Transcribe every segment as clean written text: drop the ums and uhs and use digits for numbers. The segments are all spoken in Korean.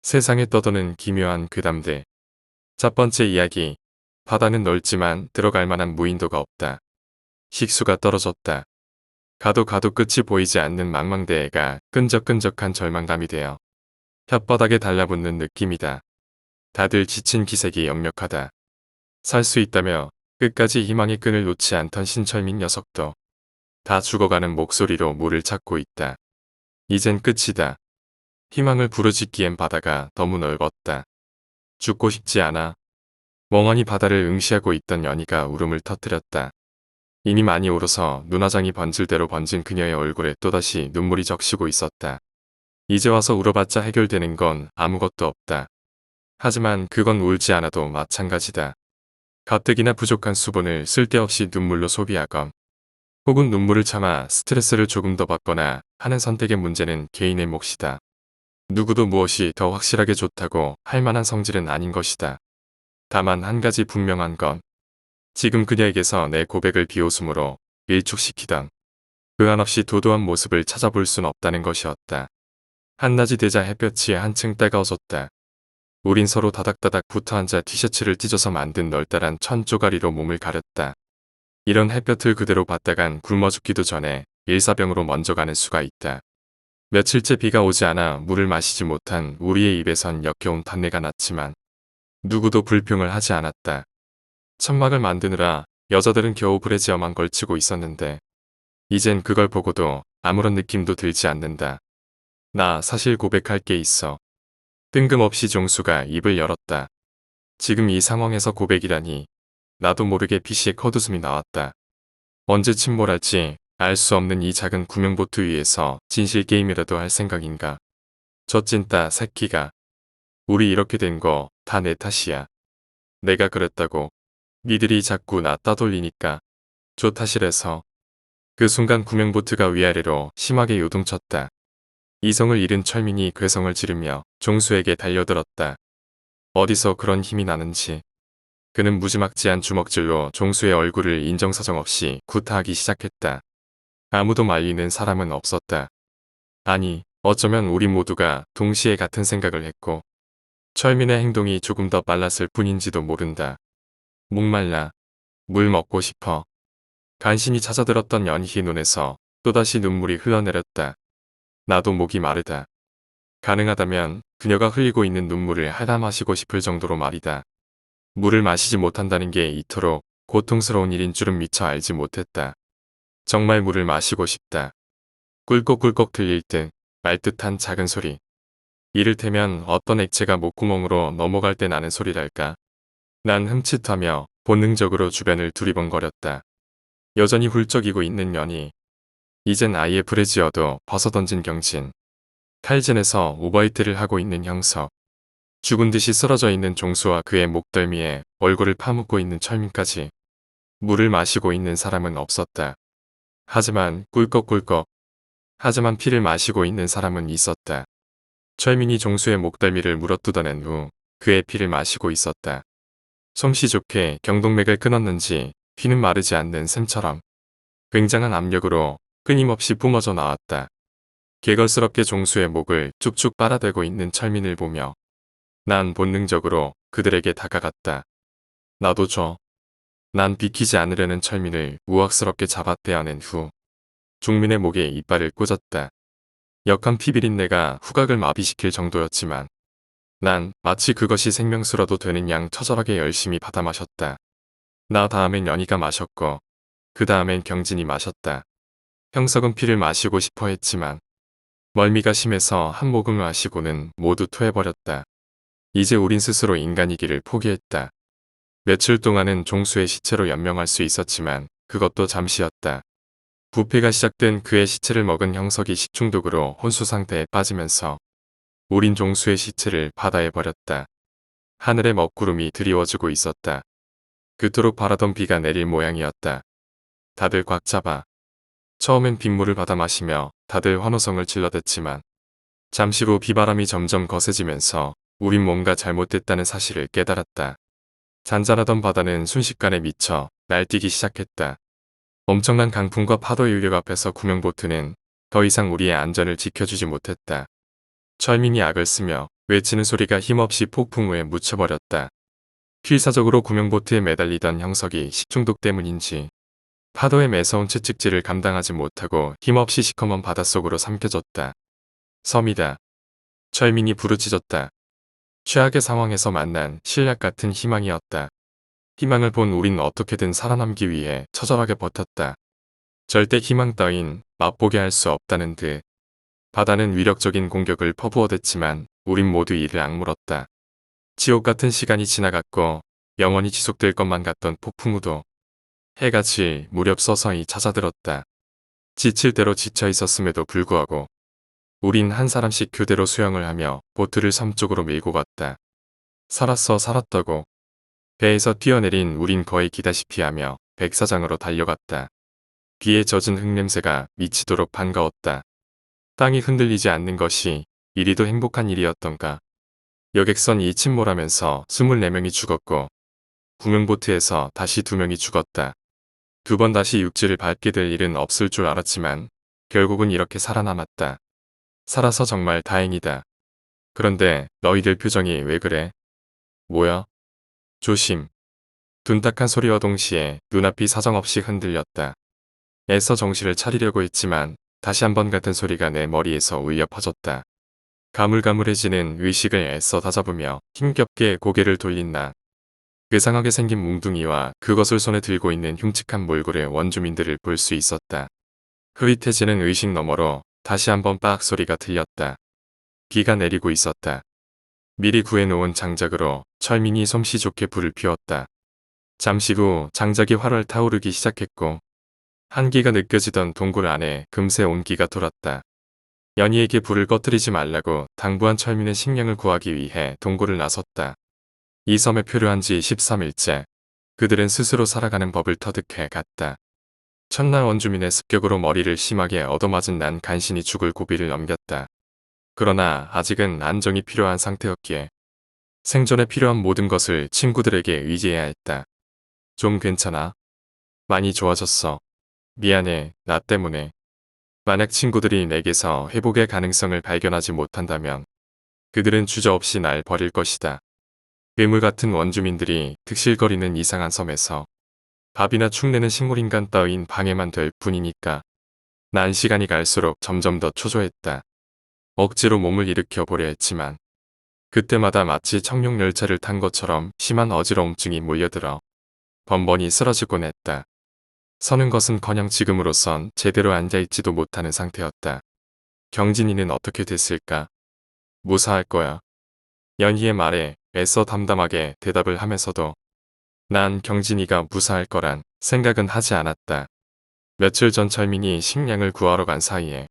세상에 떠도는 기묘한 괴담들. 첫 번째 이야기. 바다는 넓지만 들어갈 만한 무인도가 없다. 식수가 떨어졌다. 가도 가도 끝이 보이지 않는 망망대해가 끈적끈적한 절망감이 되어 혓바닥에 달라붙는 느낌이다. 다들 지친 기색이 역력하다. 살 수 있다며 끝까지 희망의 끈을 놓지 않던 신철민 녀석도 다 죽어가는 목소리로 물을 찾고 있다. 이젠 끝이다. 희망을 부르짖기엔 바다가 너무 넓었다. 죽고 싶지 않아. 멍하니 바다를 응시하고 있던 연희가 울음을 터뜨렸다. 이미 많이 울어서 눈화장이 번질 대로 번진 그녀의 얼굴에 또다시 눈물이 적시고 있었다. 이제 와서 울어봤자 해결되는 건 아무것도 없다. 하지만 그건 울지 않아도 마찬가지다. 가뜩이나 부족한 수분을 쓸데없이 눈물로 소비하건 혹은 눈물을 참아 스트레스를 조금 더 받거나 하는 선택의 문제는 개인의 몫이다. 누구도 무엇이 더 확실하게 좋다고 할 만한 성질은 아닌 것이다. 다만 한 가지 분명한 건 지금 그녀에게서 내 고백을 비웃음으로 일축시키던 그 한없이 도도한 모습을 찾아볼 순 없다는 것이었다. 한낮이 되자 햇볕이 한층 따가워졌다. 우린 서로 다닥다닥 붙어앉아 티셔츠를 찢어서 만든 널따란 천 쪼가리로 몸을 가렸다. 이런 햇볕을 그대로 받다간 굶어 죽기도 전에 일사병으로 먼저 가는 수가 있다. 며칠째 비가 오지 않아 물을 마시지 못한 우리의 입에선 역겨운 탄내가 났지만 누구도 불평을 하지 않았다. 천막을 만드느라 여자들은 겨우 브래지어만 걸치고 있었는데 이젠 그걸 보고도 아무런 느낌도 들지 않는다. 나 사실 고백할 게 있어. 뜬금없이 종수가 입을 열었다. 지금 이 상황에서 고백이라니 나도 모르게 피시의 컷웃음이 나왔다. 언제 침몰할지 알 수 없는 이 작은 구명보트 위에서 진실 게임이라도 할 생각인가. 저 찐따 새끼가. 우리 이렇게 된 거 다 내 탓이야. 내가 그랬다고. 니들이 자꾸 나 따돌리니까 저 탓이래서. 그 순간 구명보트가 위아래로 심하게 요동쳤다. 이성을 잃은 철민이 괴성을 지르며 종수에게 달려들었다. 어디서 그런 힘이 나는지. 그는 무지막지한 주먹질로 종수의 얼굴을 인정사정 없이 구타하기 시작했다. 아무도 말리는 사람은 없었다. 아니, 어쩌면 우리 모두가 동시에 같은 생각을 했고 철민의 행동이 조금 더 빨랐을 뿐인지도 모른다. 목말라. 물 먹고 싶어. 간신히 찾아들었던 연희의 눈에서 또다시 눈물이 흘러내렸다. 나도 목이 마르다. 가능하다면 그녀가 흘리고 있는 눈물을 하다 마시고 싶을 정도로 말이다. 물을 마시지 못한다는 게 이토록 고통스러운 일인 줄은 미처 알지 못했다. 정말 물을 마시고 싶다. 꿀꺽꿀꺽 들릴 듯 말 듯한 작은 소리. 이를테면 어떤 액체가 목구멍으로 넘어갈 때 나는 소리랄까. 난 흠칫하며 본능적으로 주변을 두리번거렸다. 여전히 훌쩍이고 있는 연희. 이젠 아예 브래지어도 벗어던진 경진. 칼진에서 오버히트를 하고 있는 형석. 죽은 듯이 쓰러져 있는 종수와 그의 목덜미에 얼굴을 파묻고 있는 철민까지. 물을 마시고 있는 사람은 없었다. 하지만 꿀꺽꿀꺽. 하지만 피를 마시고 있는 사람은 있었다. 철민이 종수의 목덜미를 물어뜯어낸 후 그의 피를 마시고 있었다. 솜씨 좋게 경동맥을 끊었는지 피는 마르지 않는 샘처럼 굉장한 압력으로 끊임없이 뿜어져 나왔다. 개걸스럽게 종수의 목을 쭉쭉 빨아대고 있는 철민을 보며 난 본능적으로 그들에게 다가갔다. 나도 줘. 난 비키지 않으려는 철민을 우악스럽게 잡아 떼어낸 후 종민의 목에 이빨을 꽂았다. 역한 피비린내가 후각을 마비시킬 정도였지만 난 마치 그것이 생명수라도 되는 양 처절하게 열심히 받아 마셨다. 나 다음엔 연희가 마셨고 그 다음엔 경진이 마셨다. 형석은 피를 마시고 싶어 했지만 멀미가 심해서 한 모금 마시고는 모두 토해버렸다. 이제 우린 스스로 인간이기를 포기했다. 며칠 동안은 종수의 시체로 연명할 수 있었지만 그것도 잠시였다. 부패가 시작된 그의 시체를 먹은 형석이 식중독으로 혼수 상태에 빠지면서 우린 종수의 시체를 바다에 버렸다. 하늘에 먹구름이 드리워지고 있었다. 그토록 바라던 비가 내릴 모양이었다. 다들 꽉 잡아. 처음엔 빗물을 받아 마시며 다들 환호성을 질러댔지만 잠시 후 비바람이 점점 거세지면서 우린 뭔가 잘못됐다는 사실을 깨달았다. 잔잔하던 바다는 순식간에 미쳐 날뛰기 시작했다. 엄청난 강풍과 파도 인력 앞에서 구명보트는 더 이상 우리의 안전을 지켜주지 못했다. 철민이 악을 쓰며 외치는 소리가 힘없이 폭풍우에 묻혀버렸다. 필사적으로 구명보트에 매달리던 형석이 식중독 때문인지 파도의 매서운 채찍질을 감당하지 못하고 힘없이 시커먼 바닷속으로 삼켜졌다. 섬이다. 철민이 부르짖었다. 최악의 상황에서 만난 신약 같은 희망이었다. 희망을 본 우린 어떻게든 살아남기 위해 처절하게 버텼다. 절대 희망 따윈 맛보게 할 수 없다는 듯. 바다는 위력적인 공격을 퍼부어댔지만 우린 모두 이를 악물었다. 지옥 같은 시간이 지나갔고 영원히 지속될 것만 같던 폭풍우도 해가 질 무렵 서서히 찾아들었다. 지칠 대로 지쳐 있었음에도 불구하고 우린 한 사람씩 교대로 수영을 하며 보트를 섬 쪽으로 밀고 갔다. 살았어 살았다고. 배에서 뛰어내린 우린 거의 기다시피 하며 백사장으로 달려갔다. 귀에 젖은 흙냄새가 미치도록 반가웠다. 땅이 흔들리지 않는 것이 이리도 행복한 일이었던가. 여객선이 침몰하면서 24명이 죽었고 구명보트에서 다시 2명이 죽었다. 2번 다시 육지를 밟게 될 일은 없을 줄 알았지만 결국은 이렇게 살아남았다. 살아서 정말 다행이다. 그런데 너희들 표정이 왜 그래? 뭐야? 조심. 둔탁한 소리와 동시에 눈앞이 사정없이 흔들렸다. 애써 정신을 차리려고 했지만 다시 한번 같은 소리가 내 머리에서 울려 퍼졌다. 가물가물해지는 의식을 애써 다잡으며 힘겹게 고개를 돌린 나. 괴상하게 생긴 뭉둥이와 그것을 손에 들고 있는 흉측한 몰골의 원주민들을 볼 수 있었다. 흐릿해지는 의식 너머로 다시 한번 빡 소리가 들렸다. 비가 내리고 있었다. 미리 구해놓은 장작으로 철민이 솜씨 좋게 불을 피웠다. 잠시 후 장작이 활활 타오르기 시작했고 한기가 느껴지던 동굴 안에 금세 온기가 돌았다. 연희에게 불을 꺼뜨리지 말라고 당부한 철민은 식량을 구하기 위해 동굴을 나섰다. 이 섬에 표류한 지 13일째. 그들은 스스로 살아가는 법을 터득해 갔다. 첫날 원주민의 습격으로 머리를 심하게 얻어맞은 난 간신히 죽을 고비를 넘겼다. 그러나 아직은 안정이 필요한 상태였기에 생존에 필요한 모든 것을 친구들에게 의지해야 했다. 좀 괜찮아? 많이 좋아졌어. 미안해, 나 때문에. 만약 친구들이 내게서 회복의 가능성을 발견하지 못한다면 그들은 주저없이 날 버릴 것이다. 괴물 같은 원주민들이 득실거리는 이상한 섬에서 밥이나 축내는 식물인간 따윈 방해만 될 뿐이니까. 난 시간이 갈수록 점점 더 초조했다. 억지로 몸을 일으켜 보려 했지만 그때마다 마치 청룡열차를 탄 것처럼 심한 어지러움증이 몰려들어 번번이 쓰러지곤 했다. 서는 것은커녕 지금으로선 제대로 앉아있지도 못하는 상태였다. 경진이는 어떻게 됐을까? 무사할 거야. 연희의 말에 애써 담담하게 대답을 하면서도 난 경진이가 무사할 거란 생각은 하지 않았다. 며칠 전 철민이 식량을 구하러 간 사이에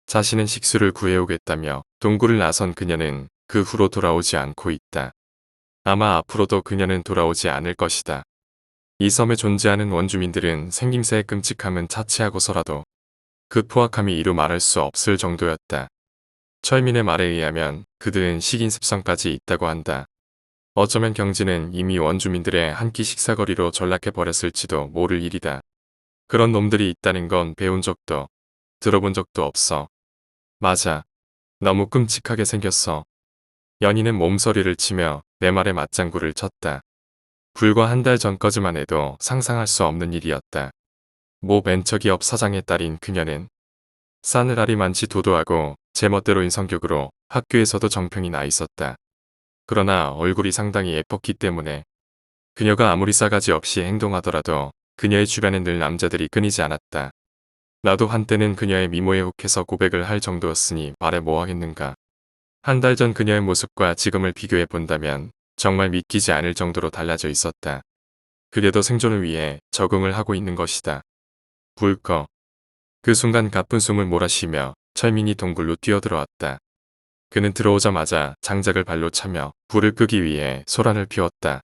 자신은 식수를 구해오겠다며 동굴을 나선 그녀는 그 후로 돌아오지 않고 있다. 아마 앞으로도 그녀는 돌아오지 않을 것이다. 이 섬에 존재하는 원주민들은 생김새의 끔찍함은 차치하고서라도 그 포악함이 이루 말할 수 없을 정도였다. 철민의 말에 의하면 그들은 식인 습성까지 있다고 한다. 어쩌면 경진은 이미 원주민들의 한 끼 식사거리로 전락해버렸을지도 모를 일이다. 그런 놈들이 있다는 건 배운 적도 들어본 적도 없어. 맞아. 너무 끔찍하게 생겼어. 연희는 몸서리를 치며 내 말에 맞장구를 쳤다. 불과 한 달 전까지만 해도 상상할 수 없는 일이었다. 모 벤처기업 사장의 딸인 그녀는 싸늘하리만치 도도하고 제멋대로인 성격으로 학교에서도 정평이 나 있었다. 그러나 얼굴이 상당히 예뻤기 때문에 그녀가 아무리 싸가지 없이 행동하더라도 그녀의 주변엔 늘 남자들이 끊이지 않았다. 나도 한때는 그녀의 미모에 혹해서 고백을 할 정도였으니 말해 뭐하겠는가. 한 달 전 그녀의 모습과 지금을 비교해 본다면 정말 믿기지 않을 정도로 달라져 있었다. 그래도 생존을 위해 적응을 하고 있는 것이다. 불 꺼. 그 순간 가쁜 숨을 몰아쉬며 철민이 동굴로 뛰어들어왔다. 그는 들어오자마자 장작을 발로 차며 불을 끄기 위해 소란을 피웠다.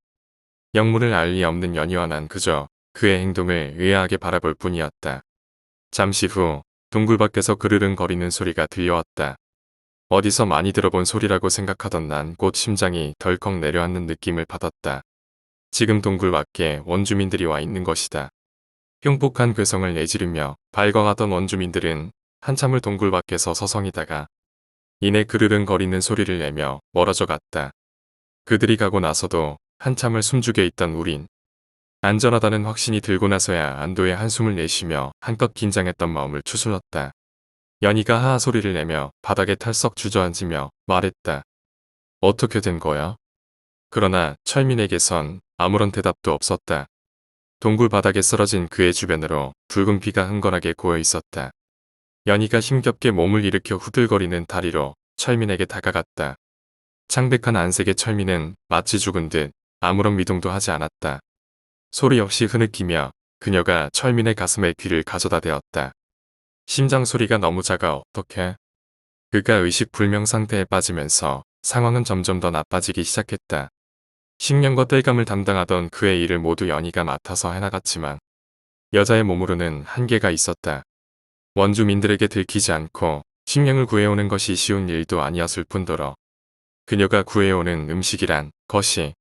영문을 알 리 없는 연희와 난 그저 그의 행동을 의아하게 바라볼 뿐이었다. 잠시 후 동굴 밖에서 그르릉거리는 소리가 들려왔다. 어디서 많이 들어본 소리라고 생각하던 난 곧 심장이 덜컥 내려앉는 느낌을 받았다. 지금 동굴 밖에 원주민들이 와 있는 것이다. 흉폭한 괴성을 내지르며 발광하던 원주민들은 한참을 동굴 밖에서 서성이다가 이내 그르릉거리는 소리를 내며 멀어져 갔다. 그들이 가고 나서도 한참을 숨죽여 있던 우린 안전하다는 확신이 들고 나서야 안도의 한숨을 내쉬며 한껏 긴장했던 마음을 추스렀다. 연희가 하하 소리를 내며 바닥에 탈썩 주저앉으며 말했다. 어떻게 된 거야? 그러나 철민에게선 아무런 대답도 없었다. 동굴 바닥에 쓰러진 그의 주변으로 붉은 피가 흥건하게 고여 있었다. 연희가 힘겹게 몸을 일으켜 후들거리는 다리로 철민에게 다가갔다. 창백한 안색의 철민은 마치 죽은 듯 아무런 미동도 하지 않았다. 소리 없이 흐느끼며 그녀가 철민의 가슴에 귀를 가져다 대었다. 심장 소리가 너무 작아 어떡해? 그가 의식불명 상태에 빠지면서 상황은 점점 더 나빠지기 시작했다. 식량과 땔감을 담당하던 그의 일을 모두 연희가 맡아서 해나갔지만 여자의 몸으로는 한계가 있었다. 원주민들에게 들키지 않고 식량을 구해오는 것이 쉬운 일도 아니었을 뿐더러 그녀가 구해오는 음식이란 것이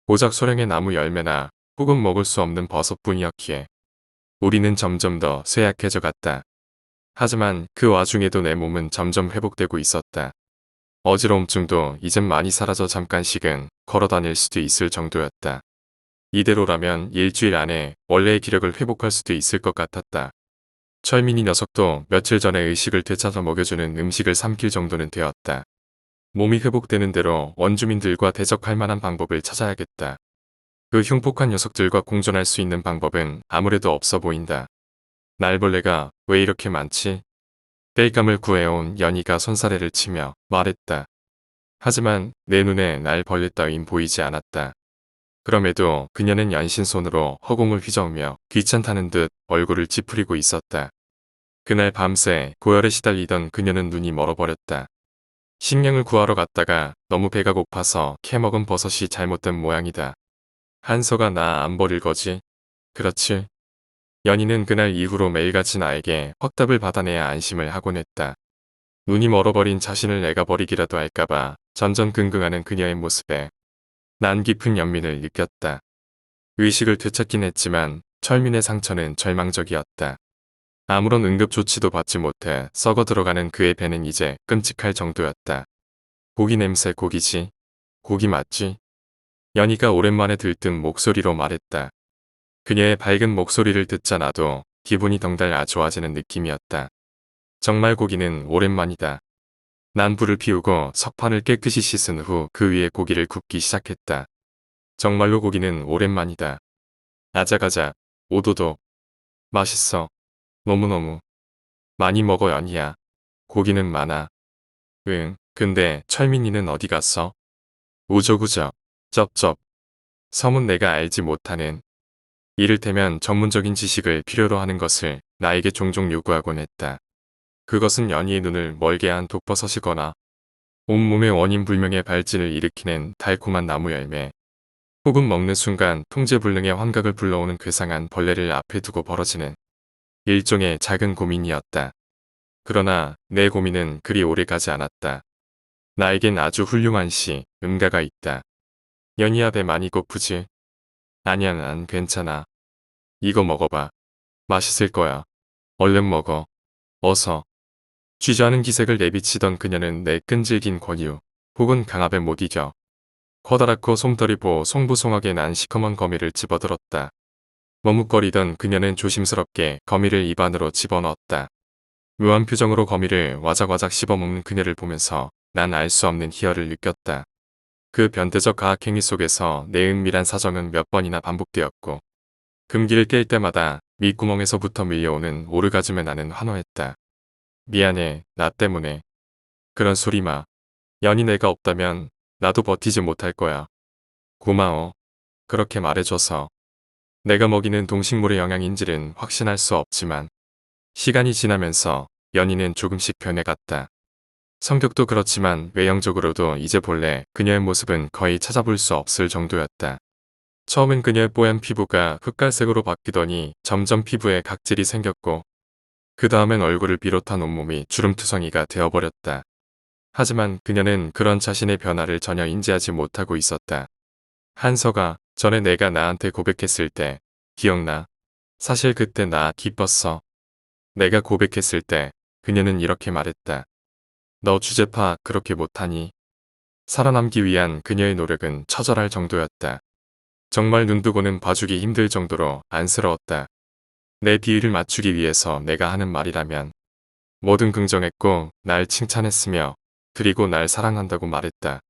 고작 소량의 나무 열매나 혹은 먹을 수 없는 버섯뿐이었기에 우리는 점점 더 쇠약해져 갔다. 하지만 그 와중에도 내 몸은 점점 회복되고 있었다. 어지러움증도 이젠 많이 사라져 잠깐씩은 걸어 다닐 수도 있을 정도였다. 이대로라면 일주일 안에 원래의 기력을 회복할 수도 있을 것 같았다. 철민이 녀석도 며칠 전에 의식을 되찾아 먹여주는 음식을 삼킬 정도는 되었다. 몸이 회복되는 대로 원주민들과 대적할 만한 방법을 찾아야겠다. 그 흉폭한 녀석들과 공존할 수 있는 방법은 아무래도 없어 보인다. 날벌레가 왜 이렇게 많지? 땔감을 구해온 연희가 손사래를 치며 말했다. 하지만 내 눈에 날벌레 따윈 보이지 않았다. 그럼에도 그녀는 연신손으로 허공을 휘저으며 귀찮다는 듯 얼굴을 찌푸리고 있었다. 그날 밤새 고열에 시달리던 그녀는 눈이 멀어버렸다. 식량을 구하러 갔다가 너무 배가 고파서 캐먹은 버섯이 잘못된 모양이다. 한서가 나 안 버릴 거지? 그렇지. 연희는 그날 이후로 매일같이 나에게 확답을 받아내야 안심을 하곤 했다. 눈이 멀어버린 자신을 내가 버리기라도 할까봐 전전긍긍하는 그녀의 모습에 난 깊은 연민을 느꼈다. 의식을 되찾긴 했지만 철민의 상처는 절망적이었다. 아무런 응급 조치도 받지 못해 썩어 들어가는 그의 배는 이제 끔찍할 정도였다. 고기 냄새 고기지? 고기 맞지? 연희가 오랜만에 들뜬 목소리로 말했다. 그녀의 밝은 목소리를 듣자 나도 기분이 덩달아 좋아지는 느낌이었다. 정말 고기는 오랜만이다. 난 불을 피우고 석판을 깨끗이 씻은 후 그 위에 고기를 굽기 시작했다. 정말로 고기는 오랜만이다. 아작아작, 오도독. 맛있어. 너무너무. 많이 먹어 연희야. 고기는 많아. 응, 근데 철민이는 어디 갔어? 우적우적, 쩝쩝. 섬은 내가 알지 못하는 이를테면 전문적인 지식을 필요로 하는 것을 나에게 종종 요구하곤 했다. 그것은 연희의 눈을 멀게 한 독버섯이거나 온몸에 원인 불명의 발진을 일으키는 달콤한 나무 열매, 혹은 먹는 순간 통제불능의 환각을 불러오는 괴상한 벌레를 앞에 두고 벌어지는 일종의 작은 고민이었다. 그러나 내 고민은 그리 오래 가지 않았다. 나에겐 아주 훌륭한 응가가 있다. 연희야 배 많이 고프지? 아니야 난 괜찮아. 이거 먹어봐. 맛있을 거야. 얼른 먹어. 어서. 쥐자는 기색을 내비치던 그녀는 내 끈질긴 권유 혹은 강압에 못 이겨 커다랗고 솜털이 보 송부송하게 난 시커먼 거미를 집어들었다. 머뭇거리던 그녀는 조심스럽게 거미를 입안으로 집어넣었다. 묘한 표정으로 거미를 와작와작 씹어먹는 그녀를 보면서 난 알 수 없는 희열을 느꼈다. 그 변태적 가학행위 속에서 내 은밀한 사정은 몇 번이나 반복되었고 금기를 깰 때마다 밑구멍에서부터 밀려오는 오르가즘에 나는 환호했다. 미안해, 나 때문에. 그런 소리 마. 연희 내가 없다면 나도 버티지 못할 거야. 고마워. 그렇게 말해줘서. 내가 먹이는 동식물의 영양인지는 확신할 수 없지만 시간이 지나면서 연희는 조금씩 변해갔다. 성격도 그렇지만 외형적으로도 이제 본래 그녀의 모습은 거의 찾아볼 수 없을 정도였다. 처음엔 그녀의 뽀얀 피부가 흑갈색으로 바뀌더니 점점 피부에 각질이 생겼고 그 다음엔 얼굴을 비롯한 온몸이 주름투성이가 되어버렸다. 하지만 그녀는 그런 자신의 변화를 전혀 인지하지 못하고 있었다. 한서가 전에 내가 나한테 고백했을 때 기억나? 사실 그때 나 기뻤어. 내가 고백했을 때 그녀는 이렇게 말했다. 너 주제파 그렇게 못하니? 살아남기 위한 그녀의 노력은 처절할 정도였다. 정말 눈 두고는 봐주기 힘들 정도로 안쓰러웠다. 내 비위를 맞추기 위해서 내가 하는 말이라면 뭐든 긍정했고 날 칭찬했으며 그리고 날 사랑한다고 말했다.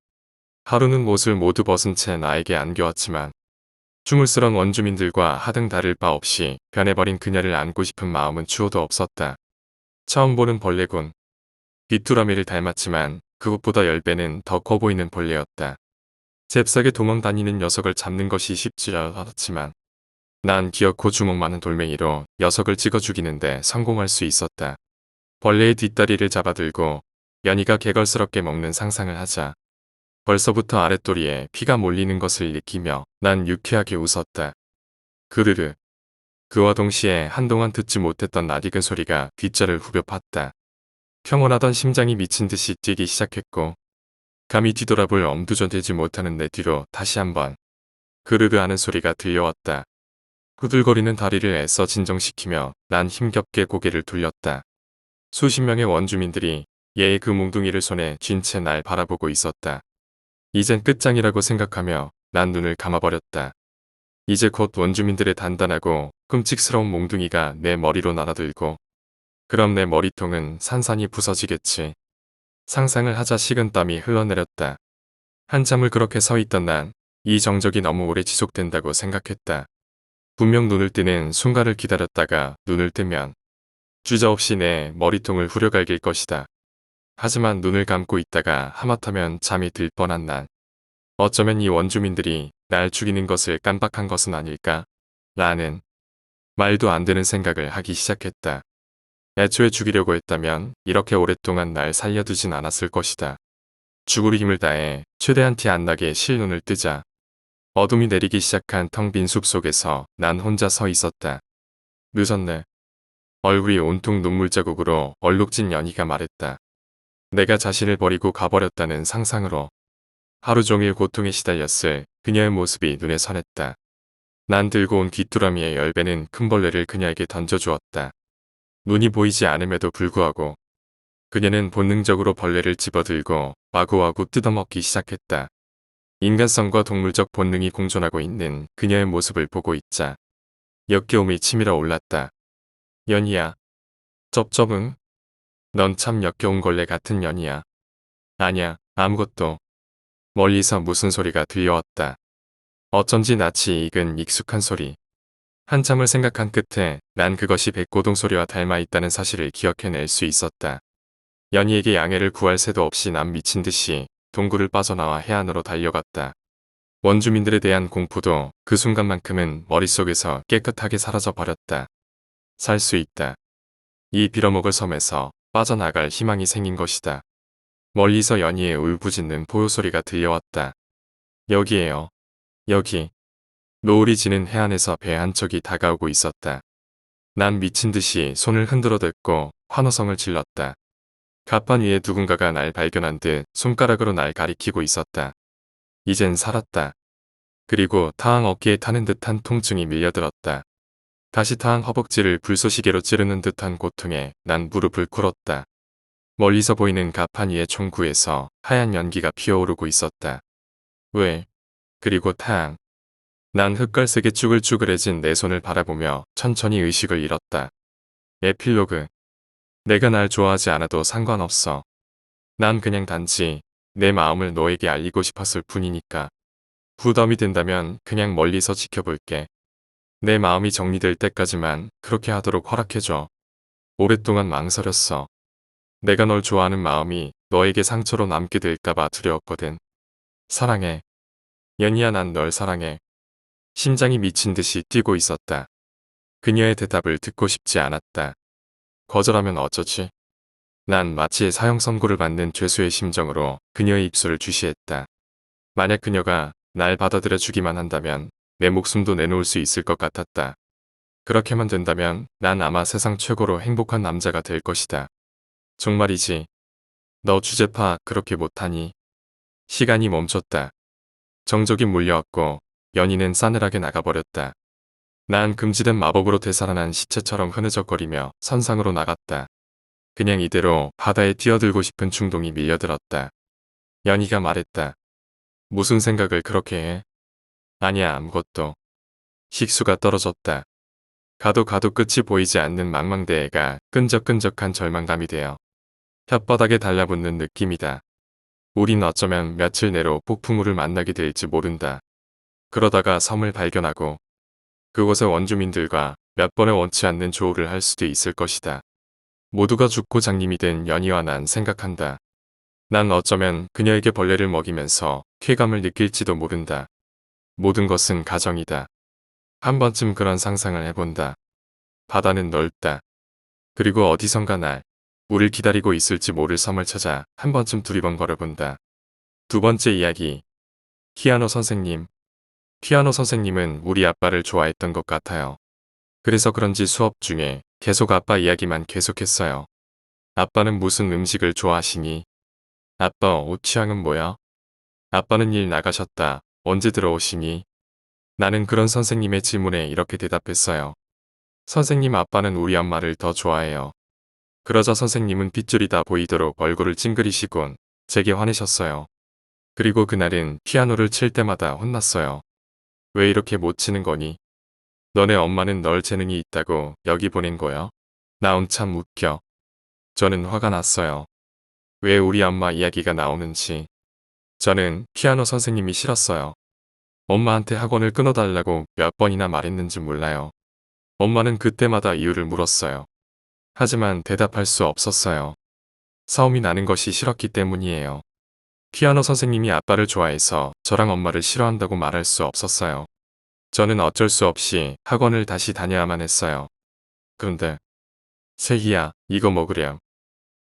하루는 옷을 모두 벗은 채 나에게 안겨왔지만 추물스런 원주민들과 하등 다를 바 없이 변해버린 그녀를 안고 싶은 마음은 추호도 없었다. 처음 보는 벌레군. 귀뚜라미를 닮았지만 그것보다 10배는 더 커 보이는 벌레였다. 잽싸게 도망다니는 녀석을 잡는 것이 쉽지 않았지만 난 귀엽고 주먹 많은 돌멩이로 녀석을 찍어 죽이는데 성공할 수 있었다. 벌레의 뒷다리를 잡아들고 연희가 개걸스럽게 먹는 상상을 하자 벌써부터 아랫도리에 피가 몰리는 것을 느끼며 난 유쾌하게 웃었다. 그르르. 그와 동시에 한동안 듣지 못했던 낯익은 소리가 뒷자를 후벼 팠다. 평온하던 심장이 미친 듯이 뛰기 시작했고 감히 뒤돌아볼 엄두도 되지 못하는 내 뒤로 다시 한번 그르르 하는 소리가 들려왔다. 후들거리는 다리를 애써 진정시키며 난 힘겹게 고개를 돌렸다. 수십 명의 원주민들이 얘의 그 몽둥이를 손에 쥔 채 날 바라보고 있었다. 이젠 끝장이라고 생각하며 난 눈을 감아버렸다. 이제 곧 원주민들의 단단하고 끔찍스러운 몽둥이가 내 머리로 날아들고 그럼 내 머리통은 산산이 부서지겠지. 상상을 하자 식은땀이 흘러내렸다. 한참을 그렇게 서 있던 난 이 정적이 너무 오래 지속된다고 생각했다. 분명 눈을 뜨는 순간을 기다렸다가 눈을 뜨면 주저없이 내 머리통을 후려갈길 것이다. 하지만 눈을 감고 있다가 하마터면 잠이 들 뻔한 난 어쩌면 이 원주민들이 날 죽이는 것을 깜빡한 것은 아닐까? 라는 말도 안 되는 생각을 하기 시작했다. 애초에 죽이려고 했다면 이렇게 오랫동안 날 살려두진 않았을 것이다. 죽을 힘을 다해 최대한 티 안 나게 실눈을 뜨자 어둠이 내리기 시작한 텅 빈 숲속에서 난 혼자 서 있었다. 늦었네. 얼굴이 온통 눈물 자국으로 얼룩진 연희가 말했다. 내가 자신을 버리고 가버렸다는 상상으로 하루 종일 고통에 시달렸을 그녀의 모습이 눈에 선했다. 난 들고 온 귀뚜라미의 10배는 큰 벌레를 그녀에게 던져주었다. 눈이 보이지 않음에도 불구하고 그녀는 본능적으로 벌레를 집어들고 마구마구 뜯어먹기 시작했다. 인간성과 동물적 본능이 공존하고 있는 그녀의 모습을 보고 있자 역겨움이 치밀어 올랐다. 연희야. 쩝쩝응. 넌 참 역겨운 걸레 같은 년이야. 아냐, 아무것도. 멀리서 무슨 소리가 들려왔다. 어쩐지 낯이 익은 익숙한 소리. 한참을 생각한 끝에 난 그것이 백고동 소리와 닮아 있다는 사실을 기억해낼 수 있었다. 연희에게 양해를 구할 새도 없이 난 미친 듯이 동굴을 빠져나와 해안으로 달려갔다. 원주민들에 대한 공포도 그 순간만큼은 머릿속에서 깨끗하게 사라져 버렸다. 살 수 있다. 이 빌어먹을 섬에서 빠져나갈 희망이 생긴 것이다. 멀리서 연희의 울부짖는 포효소리가 들려왔다. 여기에요. 여기. 노을이 지는 해안에서 배 한 척이 다가오고 있었다. 난 미친 듯이 손을 흔들어 댔고 환호성을 질렀다. 갑판 위에 누군가가 날 발견한 듯 손가락으로 날 가리키고 있었다. 이젠 살았다. 그리고 타항 어깨에 타는 듯한 통증이 밀려들었다. 다시 타항 허벅지를 불쏘시개로 찌르는 듯한 고통에 난 무릎을 꿇었다. 멀리서 보이는 갑판 위의 총구에서 하얀 연기가 피어오르고 있었다. 왜? 그리고 타항. 난 흑갈색의 쭈글쭈글해진 내 손을 바라보며 천천히 의식을 잃었다. 에필로그. 내가 날 좋아하지 않아도 상관없어. 난 그냥 단지 내 마음을 너에게 알리고 싶었을 뿐이니까. 부담이 된다면 그냥 멀리서 지켜볼게. 내 마음이 정리될 때까지만 그렇게 하도록 허락해줘. 오랫동안 망설였어. 내가 널 좋아하는 마음이 너에게 상처로 남게 될까봐 두려웠거든. 사랑해. 연희야, 난 널 사랑해. 심장이 미친 듯이 뛰고 있었다. 그녀의 대답을 듣고 싶지 않았다. 거절하면 어쩌지? 난 마치 사형 선고를 받는 죄수의 심정으로 그녀의 입술을 주시했다. 만약 그녀가 날 받아들여 주기만 한다면 내 목숨도 내놓을 수 있을 것 같았다. 그렇게만 된다면 난 아마 세상 최고로 행복한 남자가 될 것이다. 정말이지. 너 주제파 그렇게 못하니? 시간이 멈췄다. 정적이 몰려왔고 연희는 싸늘하게 나가버렸다. 난 금지된 마법으로 되살아난 시체처럼 흐느적거리며 선상으로 나갔다. 그냥 이대로 바다에 뛰어들고 싶은 충동이 밀려들었다. 연희가 말했다. 무슨 생각을 그렇게 해? 아니야, 아무것도. 식수가 떨어졌다. 가도 가도 끝이 보이지 않는 망망대해가 끈적끈적한 절망감이 되어 혓바닥에 달라붙는 느낌이다. 우린 어쩌면 며칠 내로 폭풍우를 만나게 될지 모른다. 그러다가 섬을 발견하고 그곳의 원주민들과 몇 번의 원치 않는 조우를 할 수도 있을 것이다. 모두가 죽고 장님이 된 연희와 난 생각한다. 난 어쩌면 그녀에게 벌레를 먹이면서 쾌감을 느낄지도 모른다. 모든 것은 가정이다. 한 번쯤 그런 상상을 해본다. 바다는 넓다. 그리고 어디선가 날 우릴 기다리고 있을지 모를 섬을 찾아 한 번쯤 두리번거려본다. 두 번째 이야기. 피아노 선생님. 피아노 선생님은 우리 아빠를 좋아했던 것 같아요. 그래서 그런지 수업 중에 계속 아빠 이야기만 계속했어요. 아빠는 무슨 음식을 좋아하시니? 아빠 옷 취향은 뭐야? 아빠는 일 나가셨다. 언제 들어오시니? 나는 그런 선생님의 질문에 이렇게 대답했어요. 선생님 아빠는 우리 엄마를 더 좋아해요. 그러자 선생님은 핏줄이 다 보이도록 얼굴을 찡그리시곤 제게 화내셨어요. 그리고 그날은 피아노를 칠 때마다 혼났어요. 왜 이렇게 못 치는 거니? 너네 엄마는 널 재능이 있다고 여기 보낸 거야? 나온 참 웃겨. 저는 화가 났어요. 왜 우리 엄마 이야기가 나오는지. 저는 피아노 선생님이 싫었어요. 엄마한테 학원을 끊어달라고 몇 번이나 말했는지 몰라요. 엄마는 그때마다 이유를 물었어요. 하지만 대답할 수 없었어요. 싸움이 나는 것이 싫었기 때문이에요. 피아노 선생님이 아빠를 좋아해서 저랑 엄마를 싫어한다고 말할 수 없었어요. 저는 어쩔 수 없이 학원을 다시 다녀야만 했어요. 그런데 세희야, 이거 먹으렴.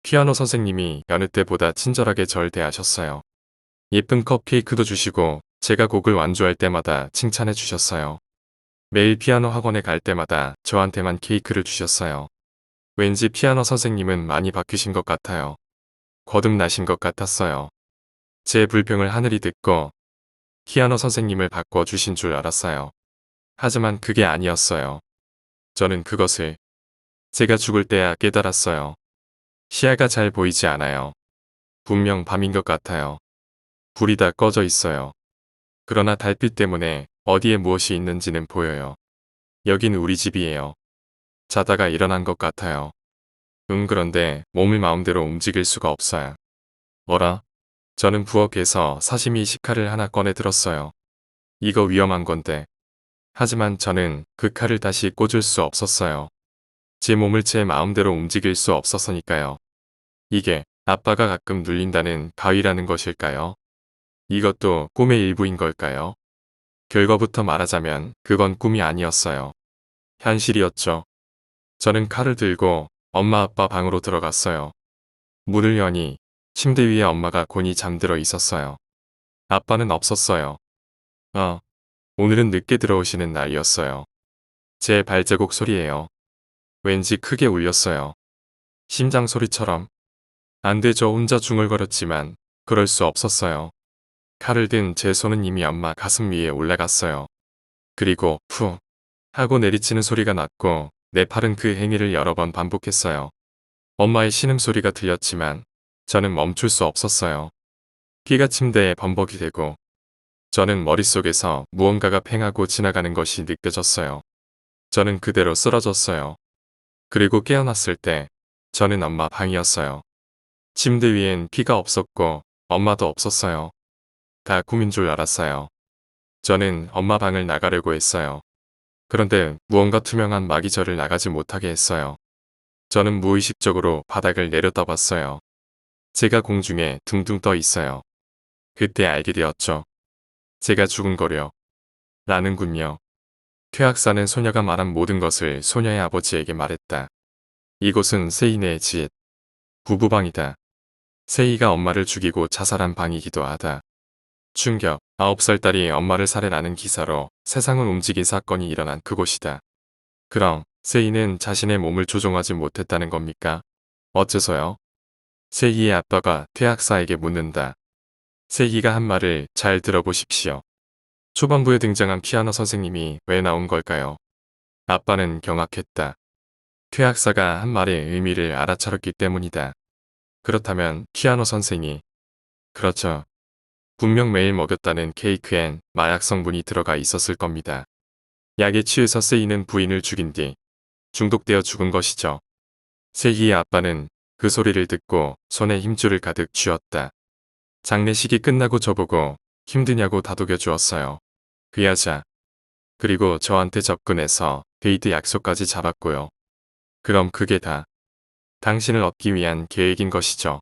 피아노 선생님이 여느 때보다 친절하게 절 대하셨어요. 예쁜 컵케이크도 주시고 제가 곡을 완주할 때마다 칭찬해 주셨어요. 매일 피아노 학원에 갈 때마다 저한테만 케이크를 주셨어요. 왠지 피아노 선생님은 많이 바뀌신 것 같아요. 거듭나신 것 같았어요. 제 불평을 하늘이 듣고 피아노 선생님을 바꿔주신 줄 알았어요. 하지만 그게 아니었어요. 저는 그것을 제가 죽을 때야 깨달았어요. 시야가 잘 보이지 않아요. 분명 밤인 것 같아요. 불이 다 꺼져 있어요. 그러나 달빛 때문에 어디에 무엇이 있는지는 보여요. 여긴 우리 집이에요. 자다가 일어난 것 같아요. 그런데 몸을 마음대로 움직일 수가 없어요. 뭐라? 저는 부엌에서 사시미 식칼을 하나 꺼내 들었어요. 이거 위험한 건데. 하지만 저는 그 칼을 다시 꽂을 수 없었어요. 제 몸을 제 마음대로 움직일 수 없었으니까요. 이게 아빠가 가끔 눌린다는 가위라는 것일까요? 이것도 꿈의 일부인 걸까요? 결과부터 말하자면 그건 꿈이 아니었어요. 현실이었죠. 저는 칼을 들고 엄마 아빠 방으로 들어갔어요. 문을 여니 침대 위에 엄마가 곤히 잠들어 있었어요. 아빠는 없었어요. 오늘은 늦게 들어오시는 날이었어요. 제 발자국 소리예요. 왠지 크게 울렸어요. 심장 소리처럼. 안 돼, 저 혼자 중얼거렸지만 그럴 수 없었어요. 칼을 든 제 손은 이미 엄마 가슴 위에 올라갔어요. 그리고 푸 하고 내리치는 소리가 났고 내 팔은 그 행위를 여러 번 반복했어요. 엄마의 신음소리가 들렸지만 저는 멈출 수 없었어요. 피가 침대에 범벅이 되고 저는 머릿속에서 무언가가 팽하고 지나가는 것이 느껴졌어요. 저는 그대로 쓰러졌어요. 그리고 깨어났을 때 저는 엄마 방이었어요. 침대 위엔 피가 없었고 엄마도 없었어요. 다 꿈인 줄 알았어요. 저는 엄마 방을 나가려고 했어요. 그런데 무언가 투명한 막이 저를 나가지 못하게 했어요. 저는 무의식적으로 바닥을 내려다봤어요. 제가 공중에 둥둥 떠 있어요. 그때 알게 되었죠. 제가 죽은 거려. 라는군요. 퇴학사는 소녀가 말한 모든 것을 소녀의 아버지에게 말했다. 이곳은 세인의 집. 부부방이다. 세이가 엄마를 죽이고 자살한 방이기도 하다. 충격. 9살 딸이 엄마를 살해라는 기사로 세상을 움직인 사건이 일어난 그곳이다. 그럼 세이는 자신의 몸을 조종하지 못했다는 겁니까? 어째서요? 세이의 아빠가 퇴학사에게 묻는다. 세이가 한 말을 잘 들어보십시오. 초반부에 등장한 피아노 선생님이 왜 나온 걸까요? 아빠는 경악했다. 퇴학사가 한 말의 의미를 알아차렸기 때문이다. 그렇다면 키아노 선생이 그렇죠. 분명 매일 먹였다는 케이크엔 마약 성분이 들어가 있었을 겁니다. 약에 취해서 세이는 부인을 죽인 뒤 중독되어 죽은 것이죠. 세이의 아빠는 그 소리를 듣고 손에 힘줄을 가득 쥐었다. 장례식이 끝나고 저보고 힘드냐고 다독여 주었어요. 그 여자. 그리고 저한테 접근해서 데이트 약속까지 잡았고요. 그럼 그게 다 당신을 얻기 위한 계획인 것이죠.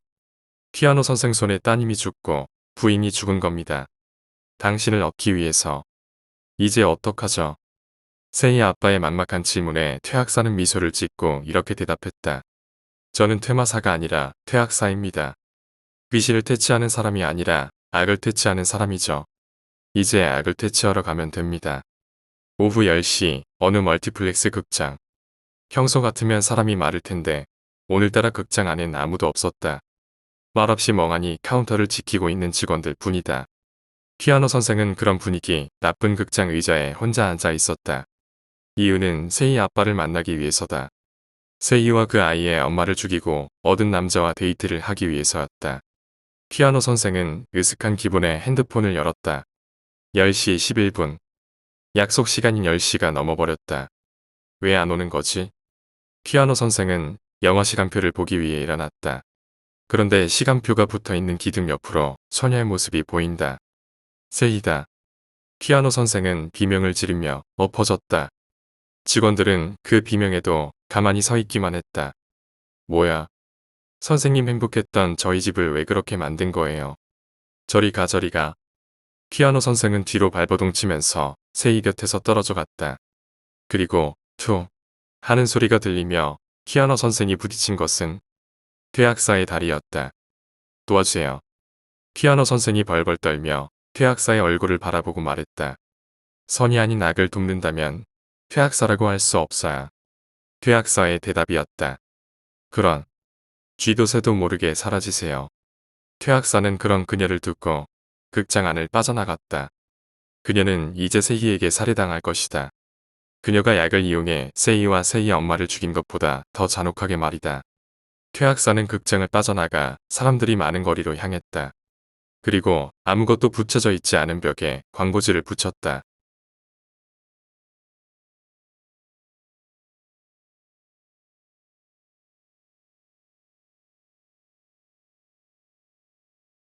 피아노 선생 손에 따님이 죽고 부인이 죽은 겁니다. 당신을 얻기 위해서. 이제 어떡하죠? 세이 아빠의 막막한 질문에 퇴학사는 미소를 짓고 이렇게 대답했다. 저는 퇴마사가 아니라 퇴학사입니다. 귀신을 퇴치하는 사람이 아니라 악을 퇴치하는 사람이죠. 이제 악을 퇴치하러 가면 됩니다. 오후 10시 어느 멀티플렉스 극장. 평소 같으면 사람이 많을 텐데 오늘따라 극장 안엔 아무도 없었다. 말없이 멍하니 카운터를 지키고 있는 직원들 뿐이다. 피아노 선생은 그런 분위기 나쁜 극장 의자에 혼자 앉아 있었다. 이유는 세이 아빠를 만나기 위해서다. 세이와 그 아이의 엄마를 죽이고 얻은 남자와 데이트를 하기 위해서였다. 피아노 선생은 으슥한 기분에 핸드폰을 열었다. 10시 11분. 약속 시간인 10시가 넘어버렸다. 왜 안 오는 거지? 피아노 선생은 영화 시간표를 보기 위해 일어났다. 그런데 시간표가 붙어있는 기둥 옆으로 소녀의 모습이 보인다. 세이다. 피아노 선생은 비명을 지르며 엎어졌다. 직원들은 그 비명에도 가만히 서 있기만 했다. 뭐야? 선생님 행복했던 저희 집을 왜 그렇게 만든 거예요? 저리 가 저리 가. 피아노 선생은 뒤로 발버둥 치면서 세이 곁에서 떨어져 갔다. 그리고 투 하는 소리가 들리며 피아노 선생이 부딪힌 것은 퇴학사의 다리였다. 도와주세요. 피아노 선생이 벌벌 떨며 퇴학사의 얼굴을 바라보고 말했다. 선이 아닌 악을 돕는다면 퇴학사라고 할 수 없어야. 퇴학사의 대답이었다. 그런 쥐도 새도 모르게 사라지세요. 퇴학사는 그런 그녀를 듣고 극장 안을 빠져나갔다. 그녀는 이제 세이에게 살해당할 것이다. 그녀가 약을 이용해 세이와 세이의 엄마를 죽인 것보다 더 잔혹하게 말이다. 퇴학사는 극장을 빠져나가 사람들이 많은 거리로 향했다. 그리고 아무것도 붙여져 있지 않은 벽에 광고지를 붙였다.